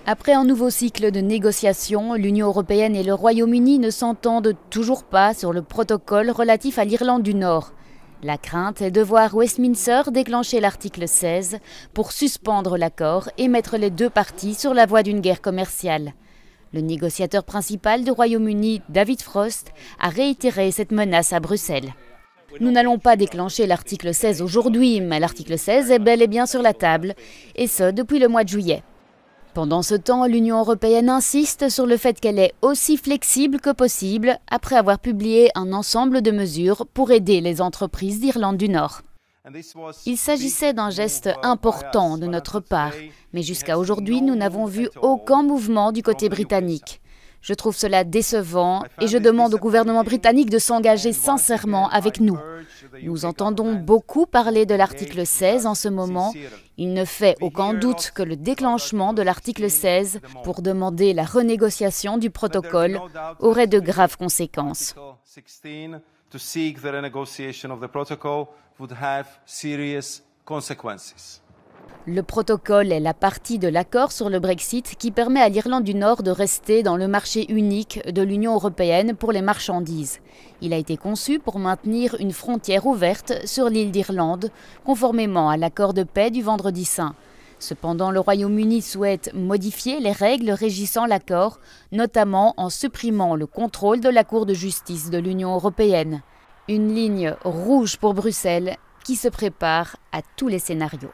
Après un nouveau cycle de négociations, l'Union européenne et le Royaume-Uni ne s'entendent toujours pas sur le protocole relatif à l'Irlande du Nord. La crainte est de voir Westminster déclencher l'article 16 pour suspendre l'accord et mettre les deux parties sur la voie d'une guerre commerciale. Le négociateur principal du Royaume-Uni, David Frost, a réitéré cette menace à Bruxelles. Nous n'allons pas déclencher l'article 16 aujourd'hui, mais l'article 16 est bel et bien sur la table, et ce depuis le mois de juillet. Pendant ce temps, l'Union européenne insiste sur le fait qu'elle est aussi flexible que possible après avoir publié un ensemble de mesures pour aider les entreprises d'Irlande du Nord. Il s'agissait d'un geste important de notre part, mais jusqu'à aujourd'hui, nous n'avons vu aucun mouvement du côté britannique. Je trouve cela décevant et je demande au gouvernement britannique de s'engager sincèrement avec nous. Nous entendons beaucoup parler de l'article 16 en ce moment. Il ne fait aucun doute que le déclenchement de l'article 16 pour demander la renégociation du protocole aurait de graves conséquences. Le protocole est la partie de l'accord sur le Brexit qui permet à l'Irlande du Nord de rester dans le marché unique de l'Union européenne pour les marchandises. Il a été conçu pour maintenir une frontière ouverte sur l'île d'Irlande, conformément à l'accord de paix du Vendredi saint. Cependant, le Royaume-Uni souhaite modifier les règles régissant l'accord, notamment en supprimant le contrôle de la Cour de justice de l'Union européenne. Une ligne rouge pour Bruxelles qui se prépare à tous les scénarios.